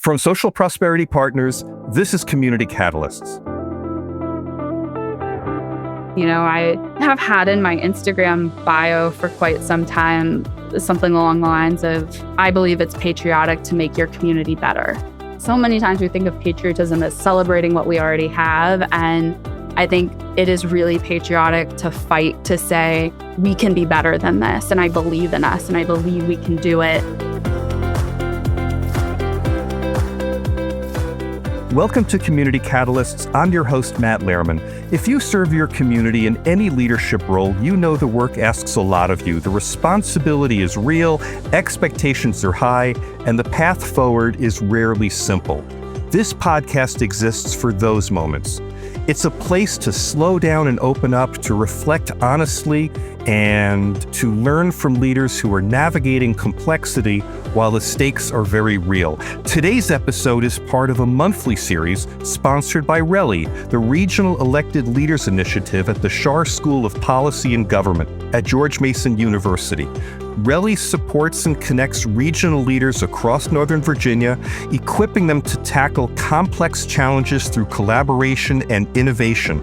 From Social Prosperity Partners, this is Community Catalysts. You know, I have had in my Instagram bio for quite some time something along the lines of, I believe it's patriotic to make your community better. So many times we think of patriotism as celebrating what we already have, and I think it is really patriotic to fight to say, we can be better than this, and I believe in us, and I believe we can do it. Welcome to Community Catalysts. I'm your host, Matt Lehrman. If you serve your community in any leadership role, you know the work asks a lot of you. The responsibility is real, expectations are high, and the path forward is rarely simple. This podcast exists for those moments. It's a place to slow down and open up, to reflect honestly, and to learn from leaders who are navigating complexity while the stakes are very real. Today's episode is part of a monthly series sponsored by RELI, the Regional Elected Leaders Initiative at the Schar School of Policy and Government at George Mason University. RELI supports and connects regional leaders across Northern Virginia, equipping them to tackle complex challenges through collaboration and innovation.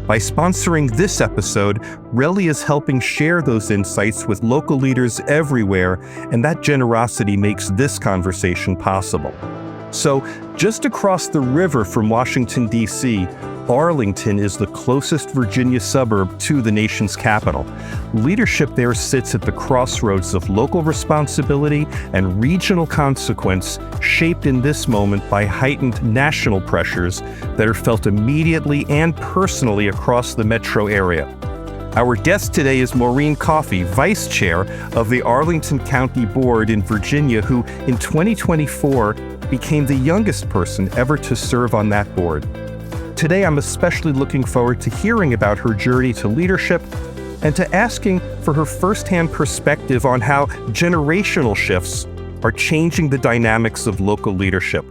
By sponsoring this episode, RELI is helping share those insights with local leaders everywhere, and that generosity makes this conversation possible. So, just across the river from Washington, D.C., Arlington is the closest Virginia suburb to the nation's capital. Leadership there sits at the crossroads of local responsibility and regional consequence, shaped in this moment by heightened national pressures that are felt immediately and personally across the metro area. Our guest today is Maureen Coffey, Vice Chair of the Arlington County Board in Virginia, who in 2024 became the youngest person ever to serve on that board. Today, I'm especially looking forward to hearing about her journey to leadership and to asking for her firsthand perspective on how generational shifts are changing the dynamics of local leadership.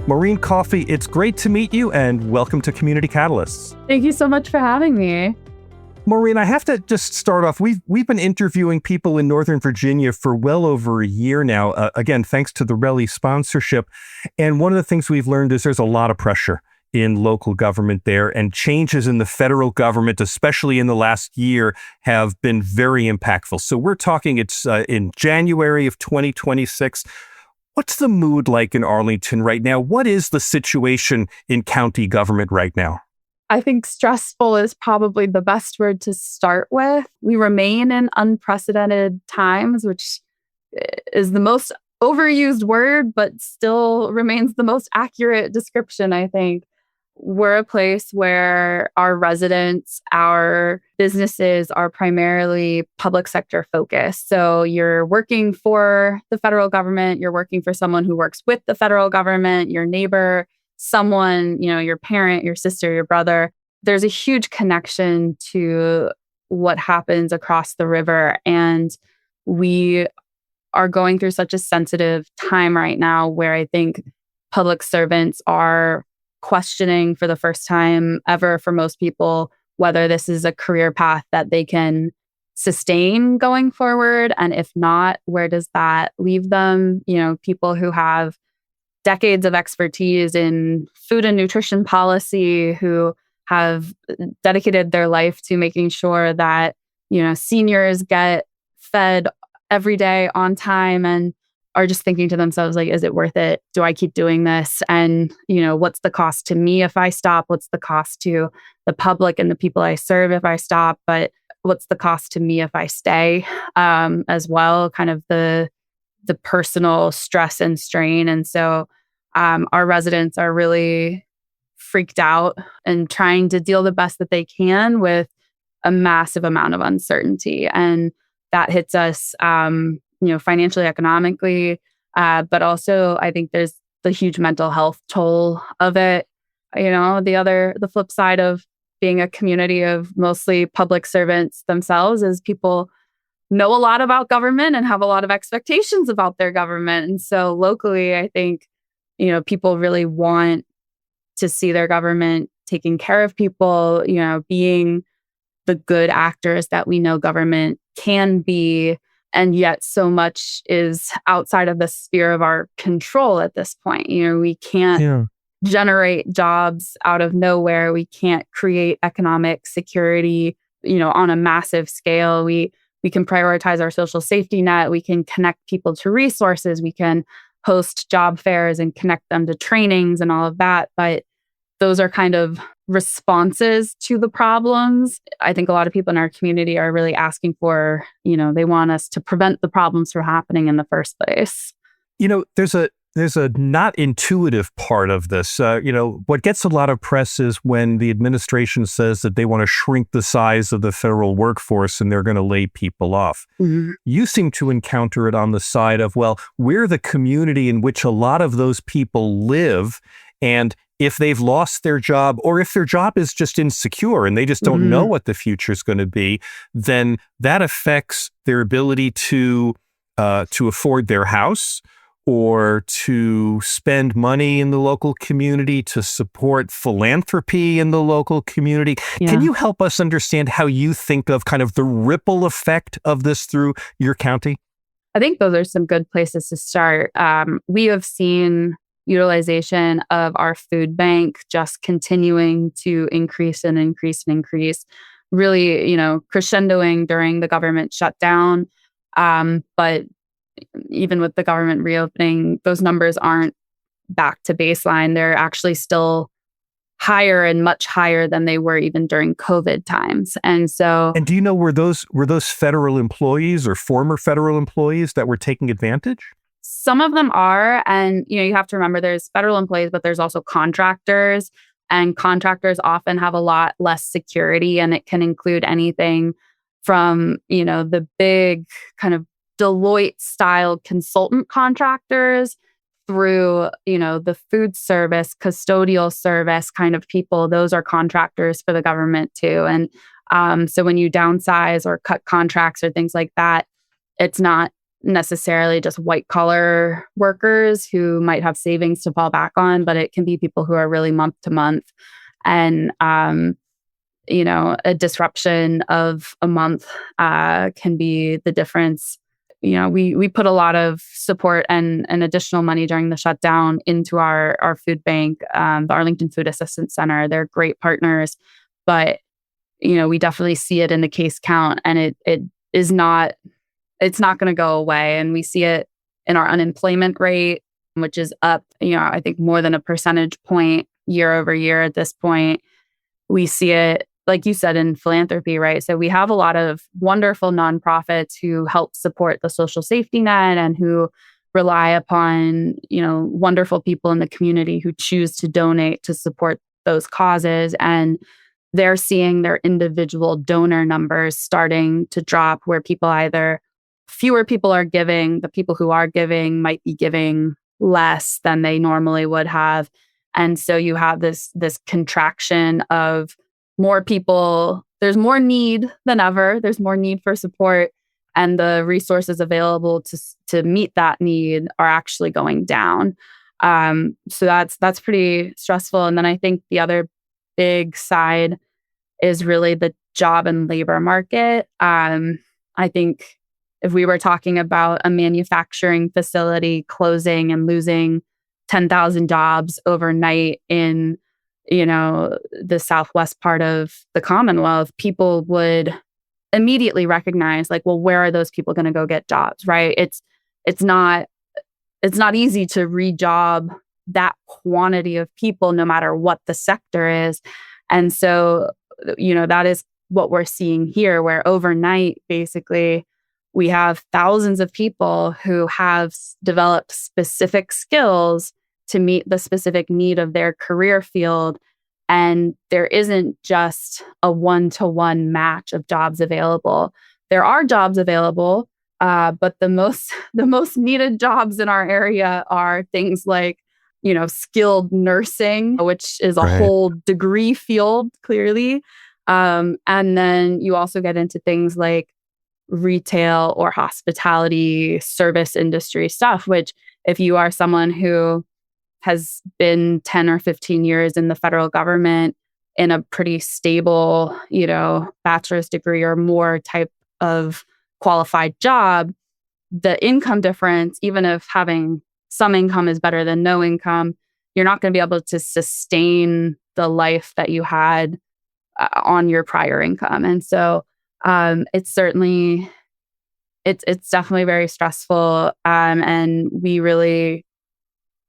Maureen Coffey, it's great to meet you and welcome to Community Catalysts. Thank you so much for having me. Maureen, I have to just start off. We've been interviewing people in Northern Virginia for well over a year now, again, thanks to the RELI sponsorship. And one of the things we've learned is there's a lot of pressure in local government there, and changes in the federal government, especially in the last year, have been very impactful. So we're talking, it's in January of 2026. What's the mood like in Arlington right now? What is the situation in county government right now? I think stressful is probably the best word to start with. We remain in unprecedented times, which is the most overused word, but still remains the most accurate description, I think. We're a place where our residents, our businesses are primarily public sector focused. So you're working for the federal government, you're working for someone who works with the federal government, your neighbor, someone, your parent, your sister, your brother. There's a huge connection to what happens across the river. And we are going through such a sensitive time right now where I think public servants are questioning for the first time ever for most people whether this is a career path that they can sustain going forward. And if not, where does that leave them? People who have decades of expertise in food and nutrition policy, who have dedicated their life to making sure that, seniors get fed every day on time, and are just thinking to themselves, like, is it worth it? Do I keep doing this? And, what's the cost to me if I stop? What's the cost to the public and the people I serve if I stop? But what's the cost to me if I stay as well? Kind of the personal stress and strain. And so our residents are really freaked out and trying to deal the best that they can with a massive amount of uncertainty. And that hits us financially, economically, but also I think there's the huge mental health toll of it. The flip side of being a community of mostly public servants themselves is people know a lot about government and have a lot of expectations about their government. And so locally, I think, people really want to see their government taking care of people, being the good actors that we know government can be, And yet so much is outside of the sphere of our control at this point. We can't generate jobs out of nowhere. We can't create economic security, on a massive scale. We can prioritize our social safety net. We can connect people to resources. We can host job fairs and connect them to trainings and all of that. But those are kind of responses to the problems. I think a lot of people in our community are really asking for, they want us to prevent the problems from happening in the first place. There's a not intuitive part of this. What gets a lot of press is when the administration says that they want to shrink the size of the federal workforce and they're going to lay people off. Mm-hmm. You seem to encounter it on the side of, well, we're the community in which a lot of those people live, and if they've lost their job, or if their job is just insecure and they just don't know what the future is going to be, then that affects their ability to afford their house, or to spend money in the local community, to support philanthropy in the local community. Yeah. Can you help us understand how you think of kind of the ripple effect of this through your county? I think those are some good places to start. We have seen utilization of our food bank just continuing to increase and increase and increase, really, crescendoing during the government shutdown. But even with the government reopening, those numbers aren't back to baseline. They're actually still higher and much higher than they were even during COVID times. And do you know, were those federal employees or former federal employees that were taking advantage? Some of them are. And, you have to remember there's federal employees, but there's also contractors. And contractors often have a lot less security. And it can include anything from, the big kind of Deloitte style consultant contractors through, the food service, custodial service kind of people. Those are contractors for the government too. And so when you downsize or cut contracts or things like that, it's not necessarily just white collar workers who might have savings to fall back on, but it can be people who are really month to month. And, a disruption of a month can be the difference. We put a lot of support and additional money during the shutdown into our food bank, the Arlington Food Assistance Center. They're great partners, but we definitely see it in the case count, and it's not going to go away. And we see it in our unemployment rate, which is up, I think more than a percentage point year over year at this point. We see it, like you said, in philanthropy, right? So we have a lot of wonderful nonprofits who help support the social safety net and who rely upon, wonderful people in the community who choose to donate to support those causes. And they're seeing their individual donor numbers starting to drop, where fewer people are giving. The people who are giving might be giving less than they normally would have. And so you have this contraction of more people. There's more need than ever. There's more need for support, and the resources available to meet that need are actually going down. So that's pretty stressful. And then I think the other big side is really the job and labor market. I think if we were talking about a manufacturing facility closing and losing 10,000 jobs overnight in the southwest part of the Commonwealth, people would immediately recognize, like, well, where are those people going to go get jobs, right? It's not easy to re-job that quantity of people, no matter what the sector is. And so, that is what we're seeing here, where overnight, basically, we have thousands of people who have developed specific skills to meet the specific need of their career field. And there isn't just a one-to-one match of jobs available. There are jobs available, but the most needed jobs in our area are things like, skilled nursing, which is a whole degree field, clearly. And then you also get into things like retail or hospitality, service industry stuff, which if you are someone who has been 10 or 15 years in the federal government in a pretty stable, bachelor's degree or more type of qualified job, the income difference, even if having some income is better than no income, you're not going to be able to sustain the life that you had on your prior income. And so it's definitely very stressful. And we really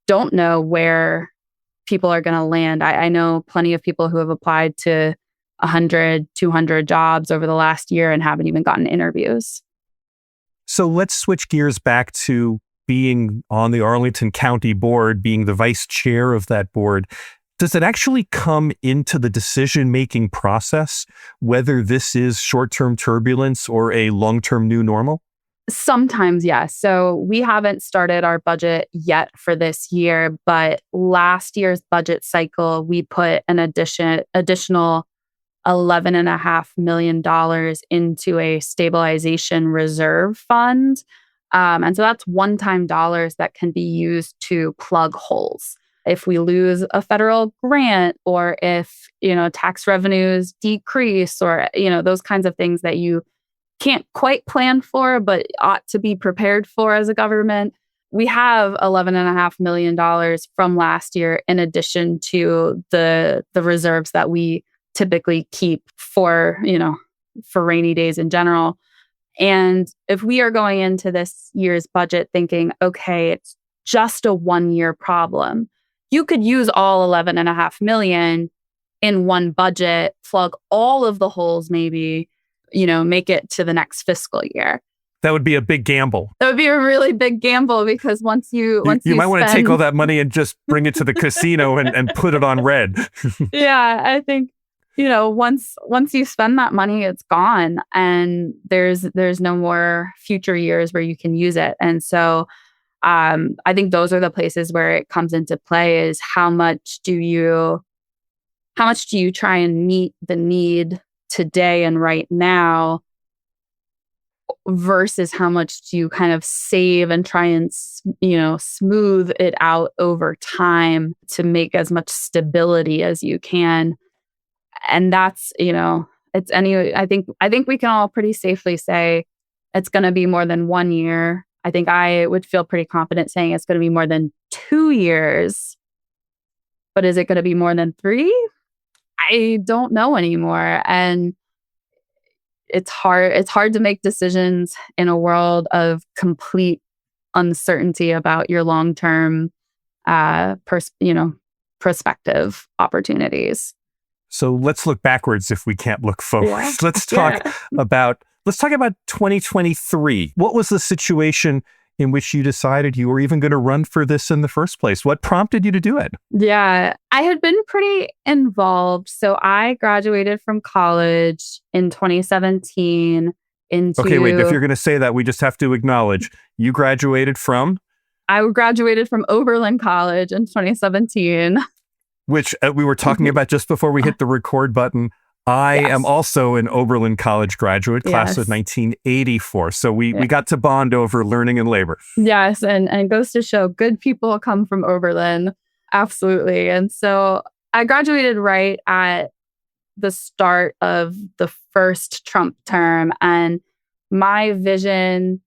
don't know where people are going to land. I know plenty of people who have applied to 100, 200 jobs over the last year and haven't even gotten interviews. So let's switch gears back to being on the Arlington County Board, being the vice chair of that board. Does it actually come into the decision-making process, whether this is short-term turbulence or a long-term new normal? Sometimes, yes. So we haven't started our budget yet for this year, but last year's budget cycle, we put an additional $11.5 million into a stabilization reserve fund. And so that's one-time dollars that can be used to plug holes. If we lose a federal grant, or if, tax revenues decrease, or, those kinds of things that you can't quite plan for, but ought to be prepared for as a government. We have $11.5 million from last year, in addition to the reserves that we typically keep for rainy days in general. And if we are going into this year's budget thinking, okay, it's just a 1-year problem, you could use all $11.5 million in one budget, plug all of the holes, maybe, make it to the next fiscal year. That would be a big gamble. That would be a really big gamble, because once you might want to take all that money and just bring it to the casino and put it on red. Yeah, I think, once you spend that money, it's gone, and there's no more future years where you can use it. And so I think those are the places where it comes into play, is how much do you try and meet the need today and right now, versus how much do you kind of save and try and smooth it out over time to make as much stability as you can. And that's, it's I think we can all pretty safely say it's going to be more than 1 year. I think I would feel pretty confident saying it's going to be more than 2 years. But is it going to be more than 3? I don't know anymore. And it's hard to make decisions in a world of complete uncertainty about your long-term prospective opportunities. So let's look backwards if we can't look forward. Yeah. Let's talk about 2023. What was the situation in which you decided you were even going to run for this in the first place? What prompted you to do it? Yeah, I had been pretty involved. So I graduated from college in 2017 Okay, wait, if you're going to say that, we just have to acknowledge you graduated from? I graduated from Oberlin College in 2017. Which we were talking about just before we hit the record button. I am also an Oberlin College graduate, class of 1984. So we got to bond over learning and labor. Yes, and it goes to show good people come from Oberlin. Absolutely. And so I graduated right at the start of the first Trump term. And my vision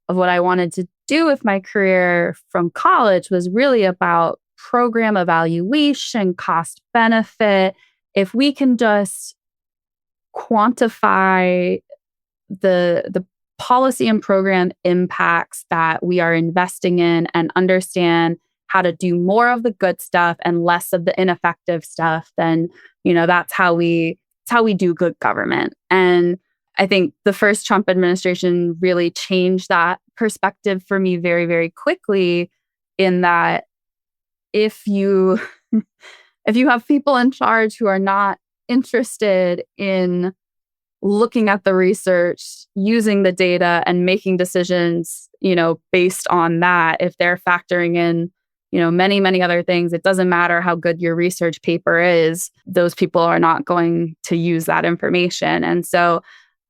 of what I wanted to do with my career from college was really about program evaluation, cost benefit. If we can just quantify the policy and program impacts that we are investing in, and understand how to do more of the good stuff and less of the ineffective stuff, then that's how we do good government. And I think the first Trump administration really changed that perspective for me very, very quickly, in that if you have people in charge who are not interested in looking at the research, using the data, and making decisions, based on that, if they're factoring in, many, many other things, it doesn't matter how good your research paper is, those people are not going to use that information. And so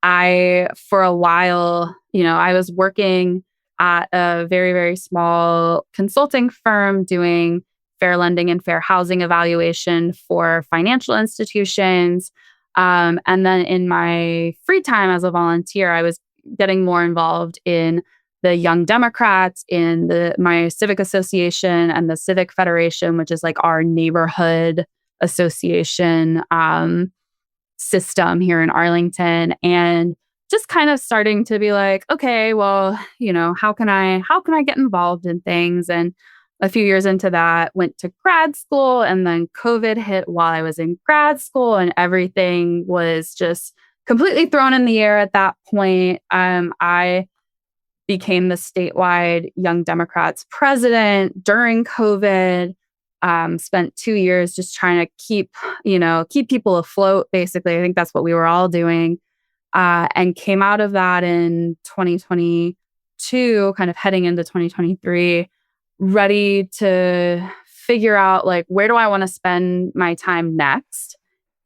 for a while, I was working at a very, very small consulting firm doing fair lending and fair housing evaluation for financial institutions. And then in my free time as a volunteer, I was getting more involved in the Young Democrats in my civic association and the Civic Federation, which is like our neighborhood association system here in Arlington, and just kind of starting to be like, okay, well, how can I get involved in things? And a few years into that, went to grad school, and then COVID hit while I was in grad school, and everything was just completely thrown in the air at that point. I became the statewide Young Democrats president during COVID. Spent 2 years just trying to keep people afloat. Basically, I think that's what we were all doing. And came out of that in 2022, kind of heading into 2023, ready to figure out like, where do I want to spend my time next?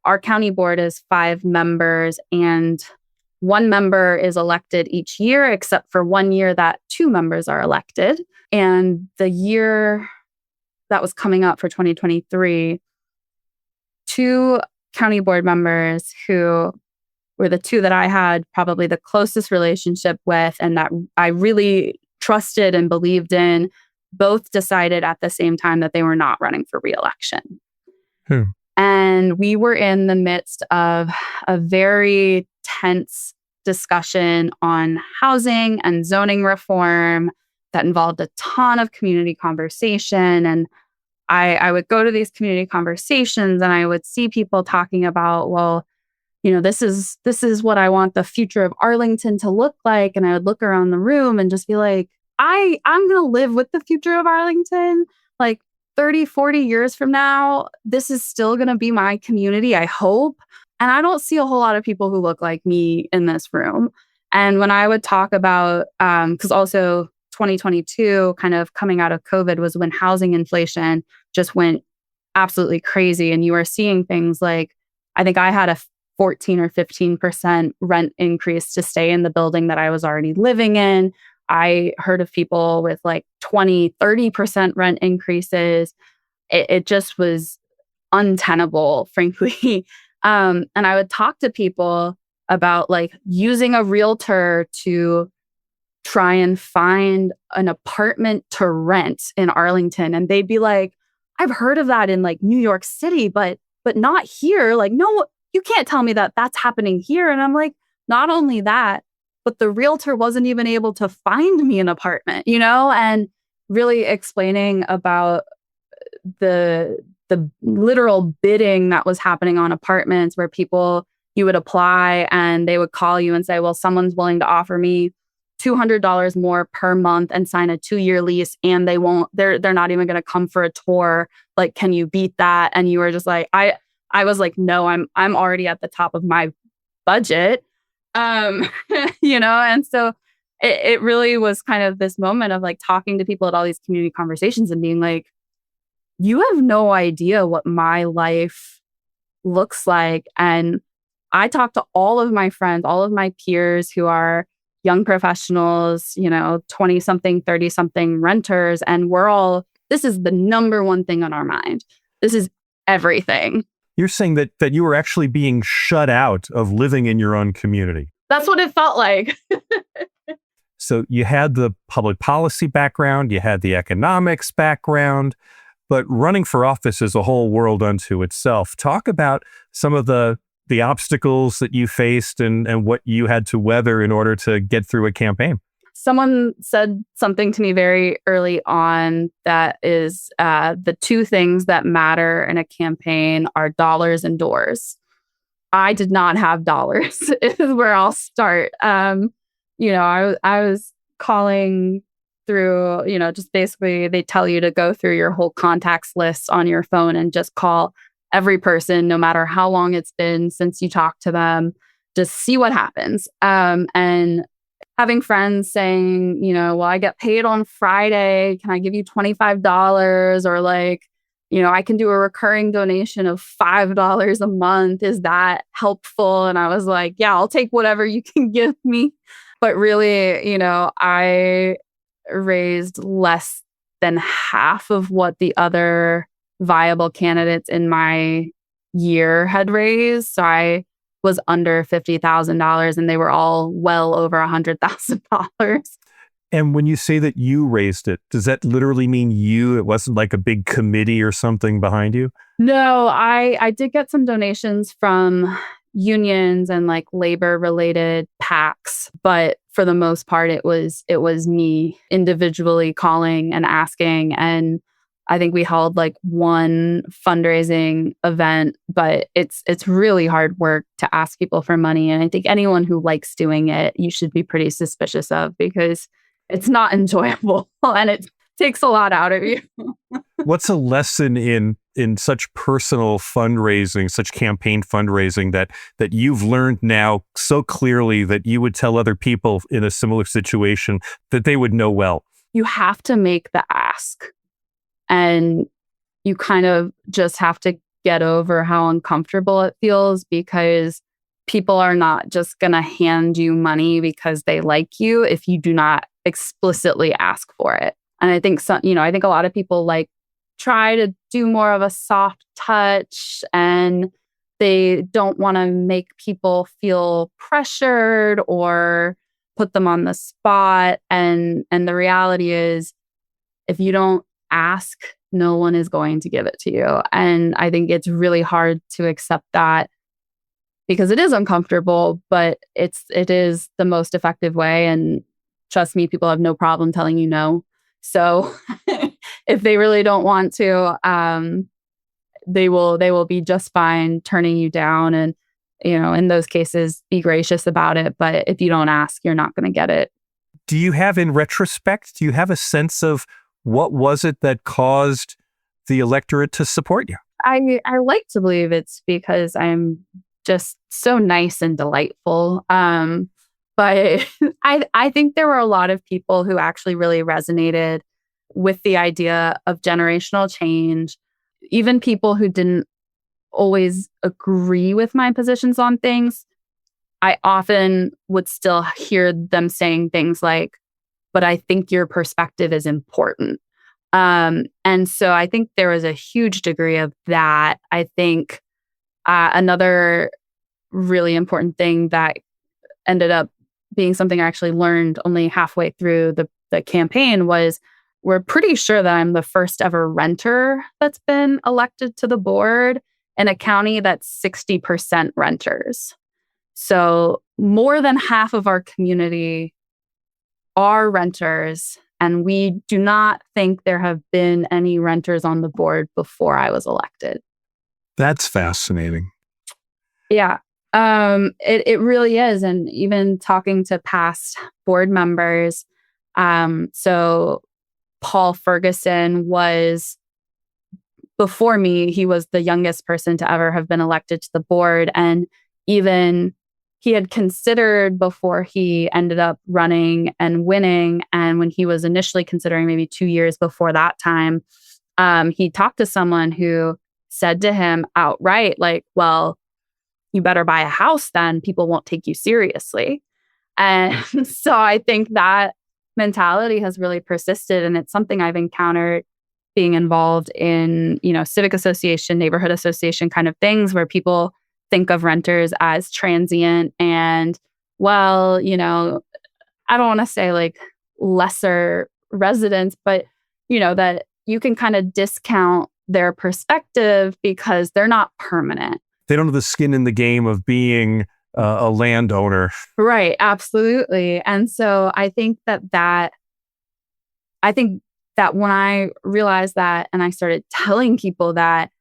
Our county board is 5 members, and 1 member is elected each year, except for 1 year that 2 members are elected. And the year that was coming up for 2023, 2 county board members who were the 2 that I had probably the closest relationship with and that I really trusted and believed in, both decided at the same time that they were not running for re-election. And we were in the midst of a very tense discussion on housing and zoning reform that involved a ton of community conversation. And I would go to these community conversations and I would see people talking about, well, this is what I want the future of Arlington to look like. And I would look around the room and just be like, I'm going to live with the future of Arlington. Like 30, 40 years from now, this is still going to be my community, I hope. And I don't see a whole lot of people who look like me in this room. And when I would talk about, because also 2022, kind of coming out of COVID, was when housing inflation just went absolutely crazy. And you are seeing things like, I think I had a 14 or 15% rent increase to stay in the building that I was already living in. I heard of people with like 20, 30% rent increases. It just was untenable, frankly. And I would talk to people about like using a realtor to try and find an apartment to rent in Arlington. And they'd be like, I've heard of that in like New York City, but not here. Like, no, you can't tell me that that's happening here. And I'm like, not only that, but the realtor wasn't even able to find me an apartment, and really explaining about the literal bidding that was happening on apartments, where you would apply and they would call you and say, well, someone's willing to offer me $200 more per month and sign a 2-year lease, and they're not even going to come for a tour. Like, can you beat that? And you were just like, I was like, no, I'm already at the top of my budget. And so it really was kind of this moment of like talking to people at all these community conversations and being like, you have no idea what my life looks like. And I talked to all of my friends, all of my peers who are young professionals, 20-something, 30-something renters. And this is the number one thing on our mind. This is everything. You're saying that you were actually being shut out of living in your own community. That's what it felt like. So you had the public policy background, you had the economics background, but running for office is a whole world unto itself. Talk about some of the obstacles that you faced and what you had to weather in order to get through a campaign. Someone said something to me very early on that is the 2 things that matter in a campaign are dollars and doors. I did not have dollars is where I'll start. I was calling through, just basically they tell you to go through your whole contacts list on your phone and just call every person, no matter how long it's been since you talked to them, just see what happens. And having friends saying, well, I get paid on Friday. Can I give you $25? Or like, I can do a recurring donation of $5 a month. Is that helpful? And I was like, yeah, I'll take whatever you can give me. But really, I raised less than half of what the other viable candidates in my year had raised. So I was under $50,000 and they were all well over $100,000. And when you say that you raised it, does that literally mean you? It wasn't like a big committee or something behind you? No, I did get some donations from unions and like labor related PACs, but for the most part it was me individually calling and asking. And I think we held like one fundraising event, but it's really hard work to ask people for money. And I think anyone who likes doing it, you should be pretty suspicious of, because it's not enjoyable and it takes a lot out of you. What's a lesson in such personal fundraising, such campaign fundraising that you've learned now so clearly that you would tell other people in a similar situation that they would know well? You have to make the ask, and you kind of just have to get over how uncomfortable it feels, because people are not just going to hand you money because they like you if you do not explicitly ask for it. And I think I think a lot of people like try to do more of a soft touch, and they don't want to make people feel pressured or put them on the spot. And the reality is, if you don't ask, no one is going to give it to you. And I think it's really hard to accept that, because it is uncomfortable, but it is the most effective way. And trust me, people have no problem telling you no. So if they really don't want to, they will be just fine turning you down. And, in those cases, be gracious about it. But if you don't ask, you're not going to get it. Do you have, in retrospect, do you have a sense of what was it that caused the electorate to support you? I like to believe it's because I'm just so nice and delightful. But I think there were a lot of people who actually really resonated with the idea of generational change, even people who didn't always agree with my positions on things. I often would still hear them saying things like, but I think your perspective is important. And so I think there was a huge degree of that. I think another really important thing that ended up being something I actually learned only halfway through the campaign was, we're pretty sure that I'm the first ever renter that's been elected to the board in a county that's 60% renters. So more than half of our community are renters, and we do not think there have been any renters on the board before I was elected. That's fascinating. Yeah. It really is. And even talking to past board members, so Paul Ferguson was, before me, he was the youngest person to ever have been elected to the board. And even he had considered before he ended up running and winning. And when he was initially considering, maybe 2 years before that time, he talked to someone who said to him outright, like, well, you better buy a house, then people won't take you seriously. And so I think that mentality has really persisted. And it's something I've encountered being involved in, civic association, neighborhood association kind of things, where people think of renters as transient and, well, I don't want to say like lesser residents, but, that you can kind of discount their perspective because they're not permanent. They don't have the skin in the game of being a landowner. Right. Absolutely. And so I think that when I realized that, and I started telling people that,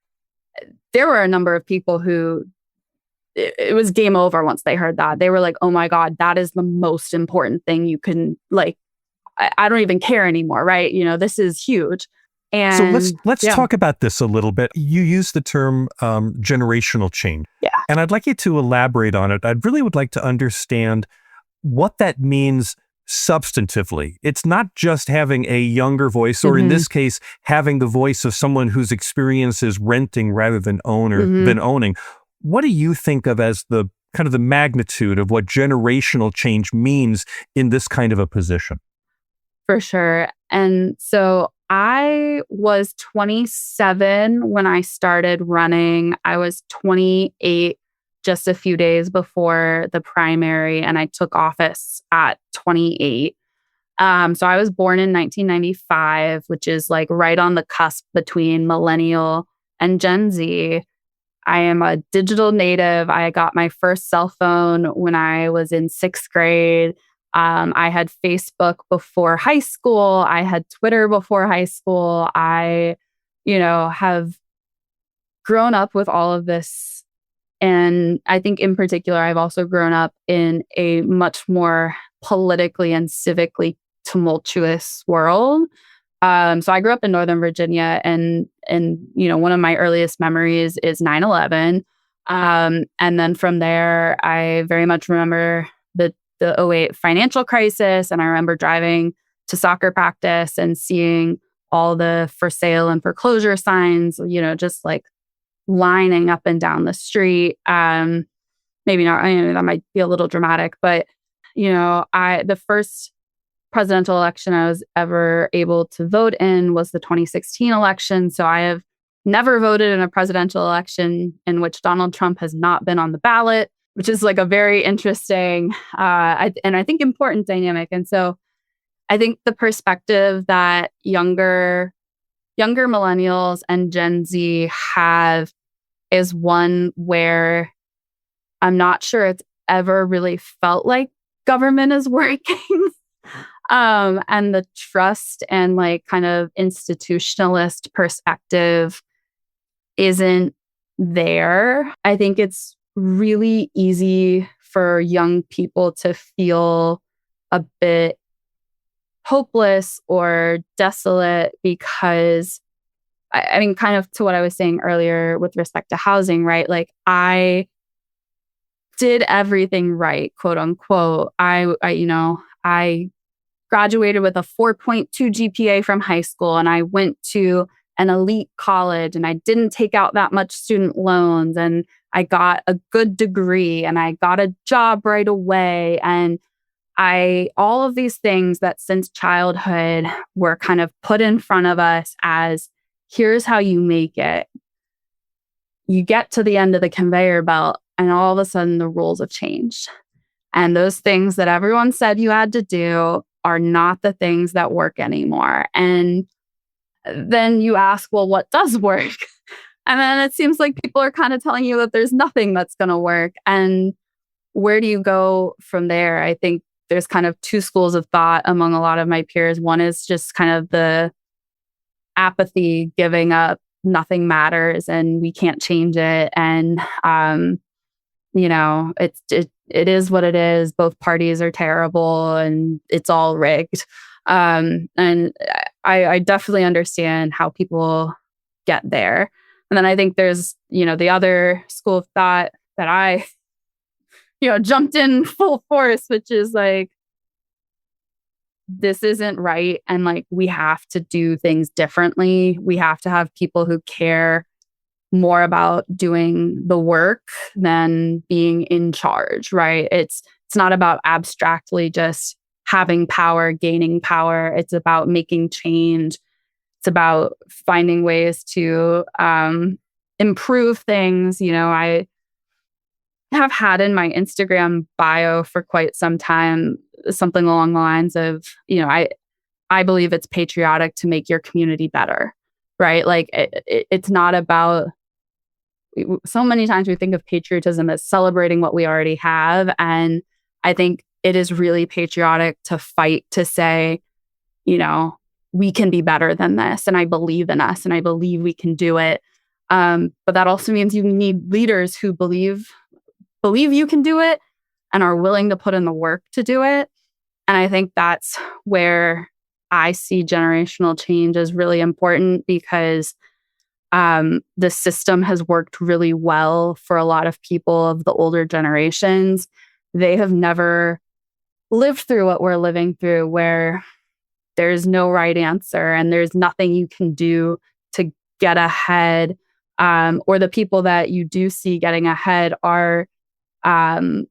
there were a number of people who it was game over once they heard that. They were like, oh my God, that is the most important thing you can, like, I don't even care anymore. Right. This is huge. And so let's talk about this a little bit. You use the term generational change. Yeah. And I'd like you to elaborate on it. I really would like to understand what that means substantively. It's not just having a younger voice, or in this case, having the voice of someone whose experience is renting rather than owning. What do you think of as the kind of the magnitude of what generational change means in this kind of a position? For sure. And so I was 27 when I started running. I was 28 just a few days before the primary, and I took office at 28. So I was born in 1995, which is like right on the cusp between millennial and Gen Z. I am a digital native. I got my first cell phone when I was in sixth grade. I had Facebook before high school. I had Twitter before high school. I, have grown up with all of this. And I think in particular, I've also grown up in a much more politically and civically tumultuous world. So I grew up in Northern Virginia, and one of my earliest memories is 9/11. And then from there, I very much remember the '08 financial crisis, and I remember driving to soccer practice and seeing all the for sale and foreclosure signs, just like lining up and down the street. Maybe not, that might be a little dramatic, but the first presidential election I was ever able to vote in was the 2016 election. So I have never voted in a presidential election in which Donald Trump has not been on the ballot, which is like a very interesting and I think important dynamic. And so I think the perspective that younger millennials and Gen Z have is one where I'm not sure it's ever really felt like government is working. And the trust and like kind of institutionalist perspective isn't there. I think it's really easy for young people to feel a bit hopeless or desolate because, I mean, kind of to what I was saying earlier with respect to housing, right? Like I did everything right, quote unquote. I graduated with a 4.2 GPA from high school, and I went to an elite college, and I didn't take out that much student loans, and I got a good degree, and I got a job right away. And all of these things that since childhood were kind of put in front of us as, here's how you make it. You get to the end of the conveyor belt, and all of a sudden the rules have changed. And those things that everyone said you had to do are not the things that work anymore. And then you ask, well, what does work? And then it seems like people are kind of telling you that there's nothing that's going to work. And where do you go from there? I think there's kind of two schools of thought among a lot of my peers. One is just kind of the apathy, giving up, nothing matters and we can't change it. And, it is what it is. Both parties are terrible and it's all rigged. And I definitely understand how people get there. And then I think there's, the other school of thought that I, jumped in full force, which is like, this isn't right. And like, we have to do things differently. We have to have people who care more about doing the work than being in charge, right? It's not about abstractly just having power, gaining power. It's about making change. It's about finding ways to improve things. I have had in my Instagram bio for quite some time something along the lines of, I believe it's patriotic to make your community better, right? Like it's not about, so many times we think of patriotism as celebrating what we already have. And I think it is really patriotic to fight to say, we can be better than this. And I believe in us and I believe we can do it. But that also means you need leaders who believe you can do it and are willing to put in the work to do it. And I think that's where I see generational change as really important because the system has worked really well for a lot of people of the older generations. They have never lived through what we're living through, where there's no right answer and there's nothing you can do to get ahead. Or the people that you do see getting ahead are kind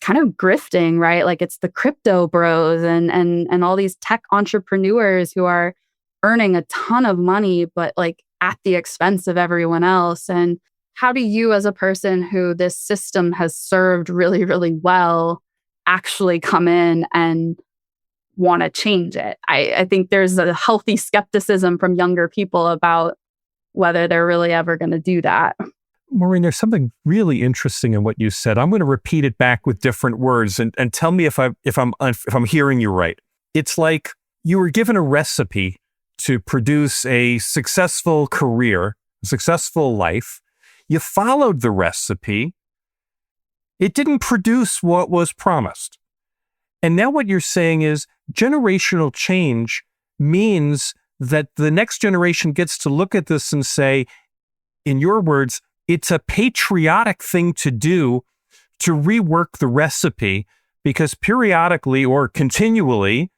of grifting, right? Like it's the crypto bros and all these tech entrepreneurs who are earning a ton of money, but like at the expense of everyone else. And how do you, as a person who this system has served really, really well, actually come in and want to change it. I think there's a healthy skepticism from younger people about whether they're really ever going to do that. Maureen, there's something really interesting in what you said. I'm going to repeat it back with different words and tell me if I'm hearing you right. It's like you were given a recipe to produce a successful career, a successful life. You followed the recipe. It didn't produce what was promised. And now what you're saying is generational change means that the next generation gets to look at this and say, in your words, it's a patriotic thing to do to rework the recipe, because periodically or continually,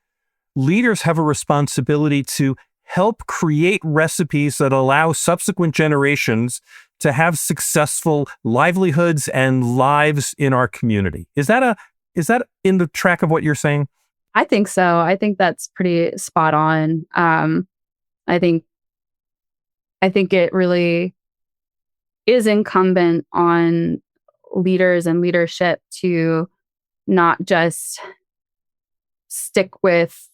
leaders have a responsibility to help create recipes that allow subsequent generations to have successful livelihoods and lives in our community. Is that in the track of what you're saying? I think so. I think that's pretty spot on. I think it really is incumbent on leaders and leadership to not just stick with,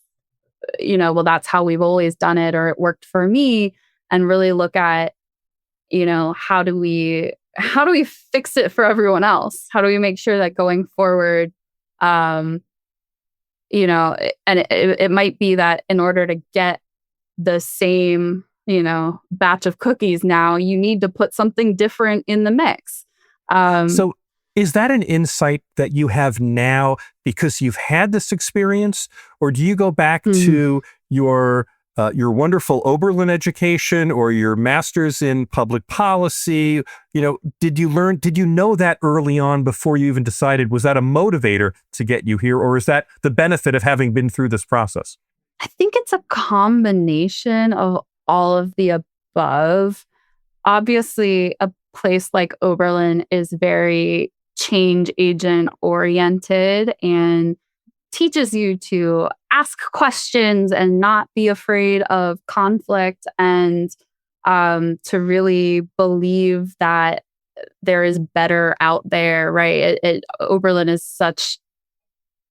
well, that's how we've always done it, or it worked for me, and really look at, how do we fix it for everyone else? How do we make sure that going forward, and it might be that in order to get the same batch of cookies now, you need to put something different in the mix. So is that an insight that you have now because you've had this experience, or do you go back to your wonderful Oberlin education or your master's in public policy? Did you know that early on before you even decided? Was that a motivator to get you here, or is that the benefit of having been through this process? I think it's a combination of all of the above. Obviously, a place like Oberlin is very change agent oriented and teaches you to ask questions and not be afraid of conflict, and to really believe that there is better out there, right? Oberlin is such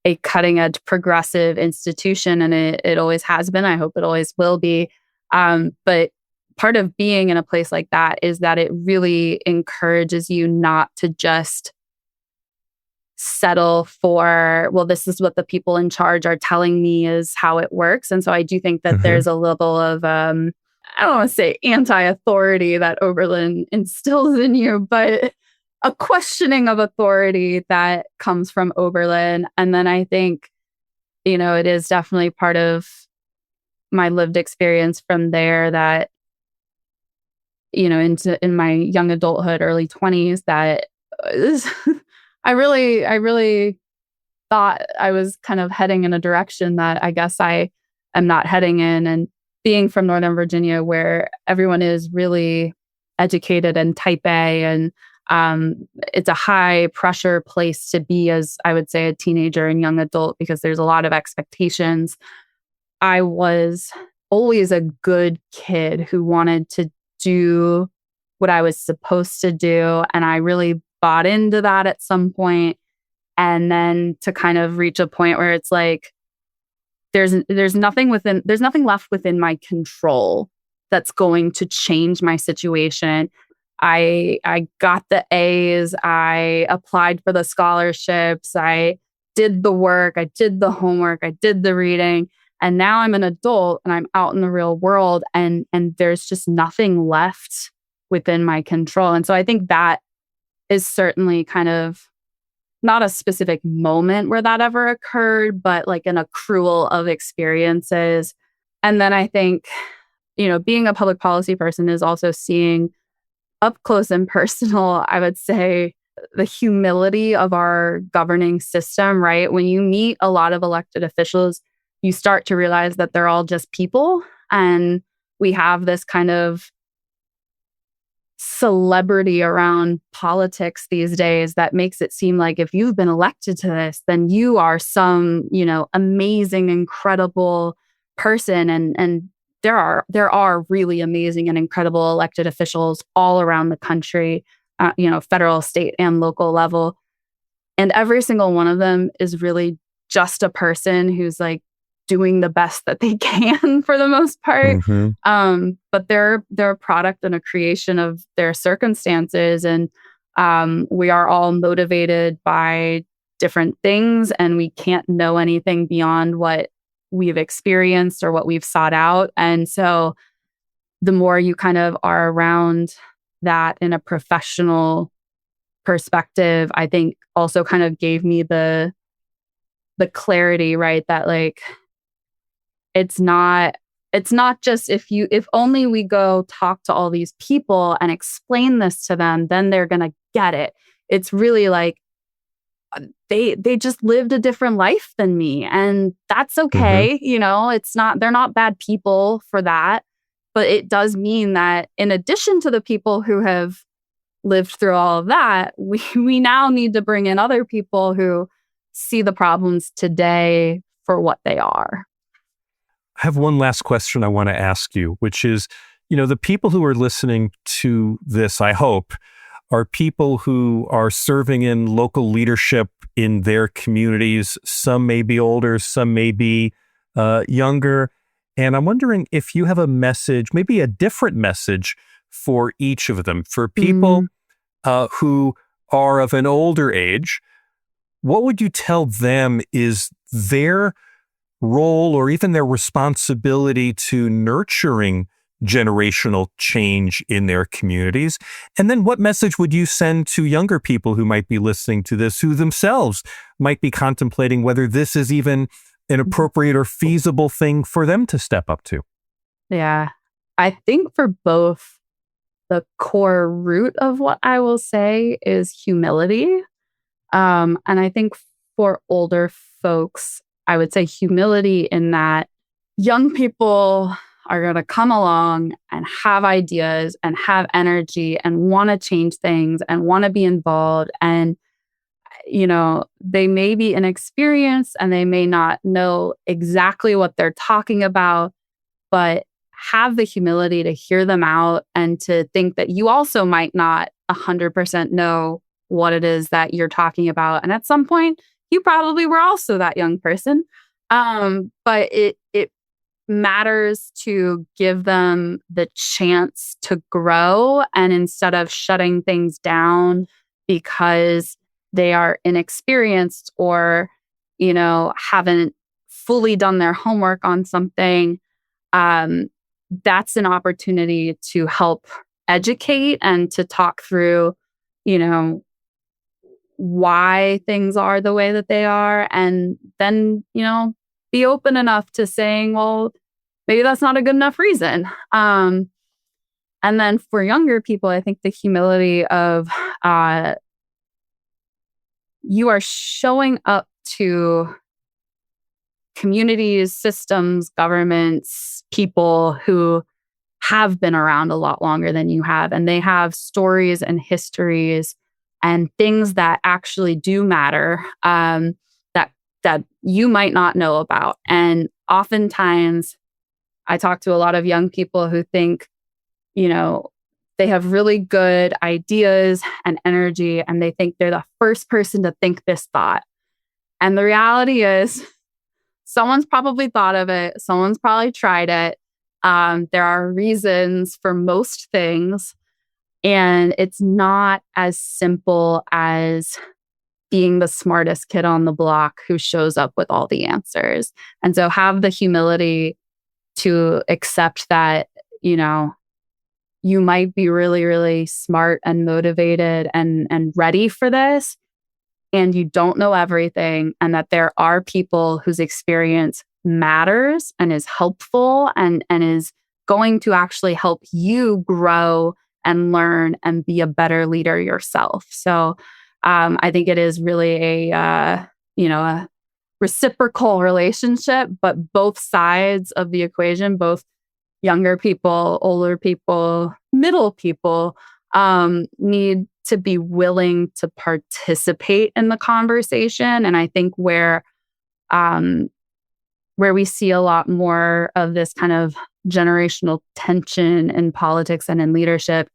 a cutting edge progressive institution, and it always has been. I hope it always will be. But part of being in a place like that is that it really encourages you not to just settle for, well, this is what the people in charge are telling me is how it works. And so I do think that there's a level of, I don't want to say anti-authority that Oberlin instills in you, but a questioning of authority that comes from Oberlin. And then I think, it is definitely part of my lived experience from there that, in my young adulthood, early 20s, that I really thought I was kind of heading in a direction that I guess I am not heading in. And being from Northern Virginia, where everyone is really educated and type A, and it's a high pressure place to be as, I would say, a teenager and young adult, because there's a lot of expectations. I was always a good kid who wanted to do what I was supposed to do. And I really bought into that at some point. And then to kind of reach a point where it's like, there's nothing left within my control that's going to change my situation. I got the A's, I applied for the scholarships, I did the work, I did the homework, I did the reading. And now I'm an adult and I'm out in the real world, and there's just nothing left within my control. And so I think that is certainly kind of not a specific moment where that ever occurred, but like an accrual of experiences. And then I think, being a public policy person is also seeing up close and personal, I would say, the humility of our governing system, right? When you meet a lot of elected officials, you start to realize that they're all just people. And we have this kind of celebrity around politics these days that makes it seem like if you've been elected to this, then you are some, amazing, incredible person. And there are really amazing and incredible elected officials all around the country, federal, state, and local level. And every single one of them is really just a person who's like doing the best that they can for the most part. But they're a product and a creation of their circumstances. And we are all motivated by different things, and we can't know anything beyond what we've experienced or what we've sought out. And so the more you kind of are around that in a professional perspective, I think also kind of gave me the clarity, right? That like, it's not just if only we go talk to all these people and explain this to them, then they're going to get it. It's really like, they just lived a different life than me, and that's okay. They're not bad people for that, but it does mean that in addition to the people who have lived through all of that, we now need to bring in other people who see the problems today for what they are. I have one last question I want to ask you, which is, the people who are listening to this, I hope, are people who are serving in local leadership in their communities. Some may be older, some may be younger. And I'm wondering if you have a message, maybe a different message for each of them. For people who are of an older age, what would you tell them is their role or even their responsibility to nurturing generational change in their communities? And then what message would you send to younger people who might be listening to this, who themselves might be contemplating whether this is even an appropriate or feasible thing for them to step up to? Yeah, I think for both, the core root of what I will say is humility. And I think for older folks, I would say humility in that young people are going to come along and have ideas and have energy and want to change things and want to be involved. And, they may be inexperienced and they may not know exactly what they're talking about, but have the humility to hear them out and to think that you also might not 100% know what it is that you're talking about. And at some point, you probably were also that young person. But it matters to give them the chance to grow, and instead of shutting things down because they are inexperienced or, haven't fully done their homework on something, that's an opportunity to help educate and to talk through, why things are the way that they are. And then, be open enough to saying, well, maybe that's not a good enough reason. And then for younger people, I think the humility of you are showing up to communities, systems, governments, people who have been around a lot longer than you have, and they have stories and histories and things that actually do matter that you might not know about. And oftentimes, I talk to a lot of young people who think, they have really good ideas and energy, and they think they're the first person to think this thought. And the reality is, someone's probably thought of it. Someone's probably tried it. There are reasons for most things. And it's not as simple as being the smartest kid on the block who shows up with all the answers. And so have the humility to accept that, you might be really, really smart and motivated and ready for this, and you don't know everything, and that there are people whose experience matters and is helpful and is going to actually help you grow and learn and be a better leader yourself. So I think it is really a reciprocal relationship, but both sides of the equation, both younger people, older people, middle people, need to be willing to participate in the conversation. And I think where we see a lot more of this kind of generational tension in politics and in leadership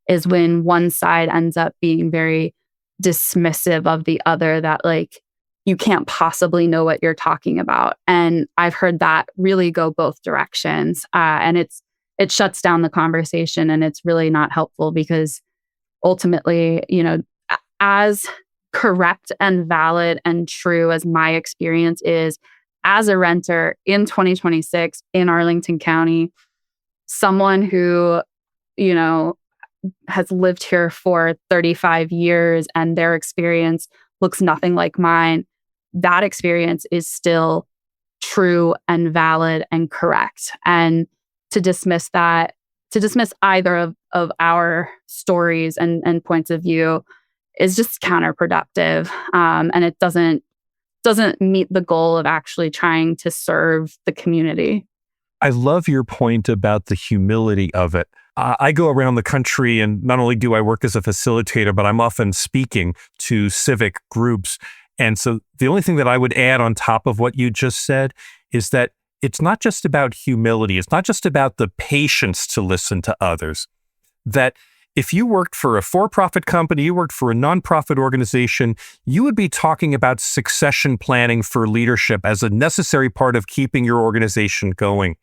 is when one side ends up being very dismissive of the other, that like, you can't possibly know what you're talking about. And I've heard that really go both directions. And it shuts down the conversation, and it's really not helpful because ultimately, as correct and valid and true as my experience is as a renter in 2026 in Arlington County, someone who, has lived here for 35 years and their experience looks nothing like mine, that experience is still true and valid and correct. And to dismiss either of our stories and points of view is just counterproductive. And it doesn't meet the goal of actually trying to serve the community. I love your point about the humility of it. I go around the country, and not only do I work as a facilitator, but I'm often speaking to civic groups. And so the only thing that I would add on top of what you just said is that it's not just about humility. It's not just about the patience to listen to others. That if you worked for a for-profit company, you worked for a nonprofit organization, you would be talking about succession planning for leadership as a necessary part of keeping your organization going.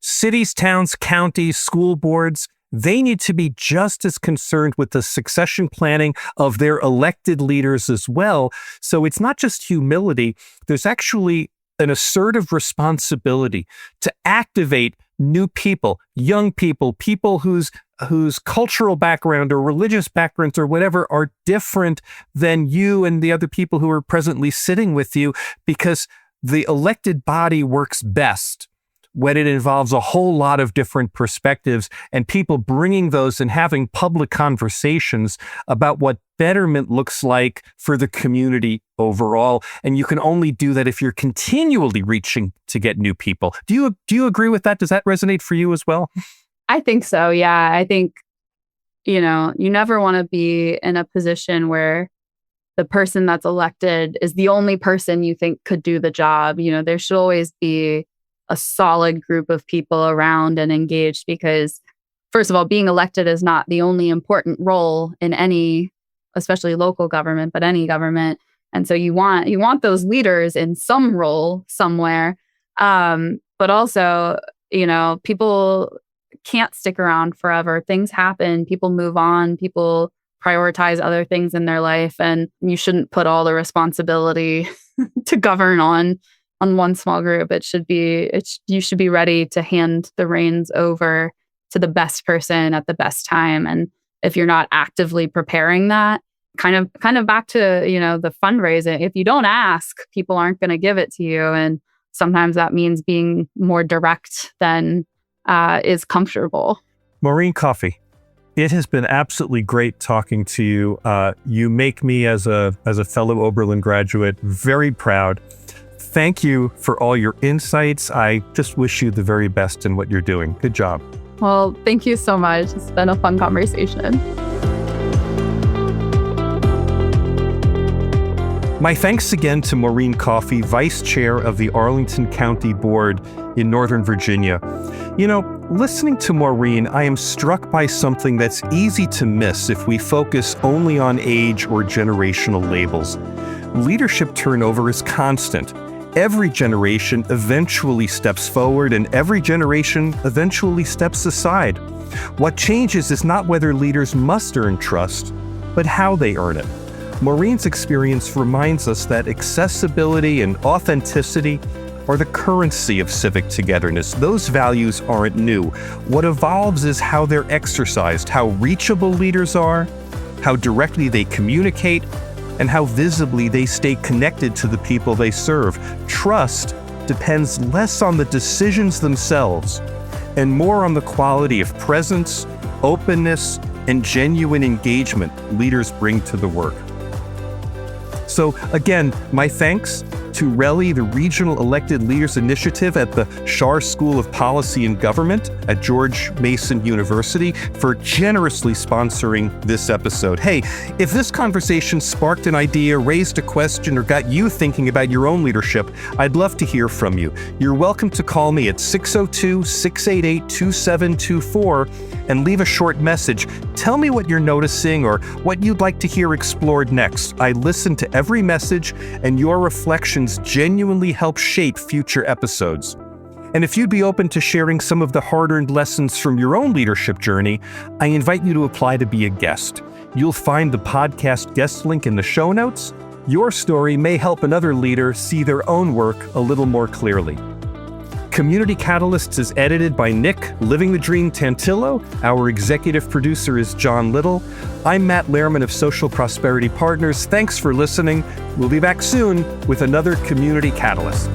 Cities, towns, counties, school boards, they need to be just as concerned with the succession planning of their elected leaders as well. So it's not just humility. There's actually an assertive responsibility to activate new people, young people, people whose cultural background or religious backgrounds or whatever are different than you and the other people who are presently sitting with you, because the elected body works best when it involves a whole lot of different perspectives and people bringing those and having public conversations about what betterment looks like for the community overall. And you can only do that if you're continually reaching to get new people. Do you agree with that? Does that resonate for you as well? I think so. Yeah. I think, you never want to be in a position where the person that's elected is the only person you think could do the job. There should always be a solid group of people around and engaged, because first of all, being elected is not the only important role in any, especially local government, but any government. And so you want those leaders in some role somewhere. But also, people can't stick around forever. Things happen, people move on, people prioritize other things in their life, and you shouldn't put all the responsibility to govern on one small group. You should be ready to hand the reins over to the best person at the best time. And if you're not actively preparing that, kind of back to, the fundraising, if you don't ask, people aren't going to give it to you. And sometimes that means being more direct than is comfortable. Maureen Coffey, it has been absolutely great talking to you. You make me, as a fellow Oberlin graduate, very proud. Thank you for all your insights. I just wish you the very best in what you're doing. Good job. Well, thank you so much. It's been a fun conversation. My thanks again to Maureen Coffey, Vice Chair of the Arlington County Board in Northern Virginia. Listening to Maureen, I am struck by something that's easy to miss if we focus only on age or generational labels. Leadership turnover is constant. Every generation eventually steps forward, and every generation eventually steps aside. What changes is not whether leaders must earn trust, but how they earn it. Maureen's experience reminds us that accessibility and authenticity are the currency of civic togetherness. Those values aren't new. What evolves is how they're exercised, how reachable leaders are, how directly they communicate, and how visibly they stay connected to the people they serve. Trust depends less on the decisions themselves and more on the quality of presence, openness, and genuine engagement leaders bring to the work. So again, my thanks to Relly, the Regional Elected Leaders Initiative at the Schar School of Policy and Government at George Mason University for generously sponsoring this episode. Hey, if this conversation sparked an idea, raised a question, or got you thinking about your own leadership, I'd love to hear from you. You're welcome to call me at 602-688-2724 and leave a short message. Tell me what you're noticing or what you'd like to hear explored next. I listen to every message, and your reflections genuinely help shape future episodes. And if you'd be open to sharing some of the hard-earned lessons from your own leadership journey, I invite you to apply to be a guest. You'll find the podcast guest link in the show notes. Your story may help another leader see their own work a little more clearly. Community Catalysts is edited by Nick Living the Dream Tantillo. Our executive producer is John Little. I'm Matt Lehrman of Social Prosperity Partners. Thanks for listening. We'll be back soon with another Community Catalyst.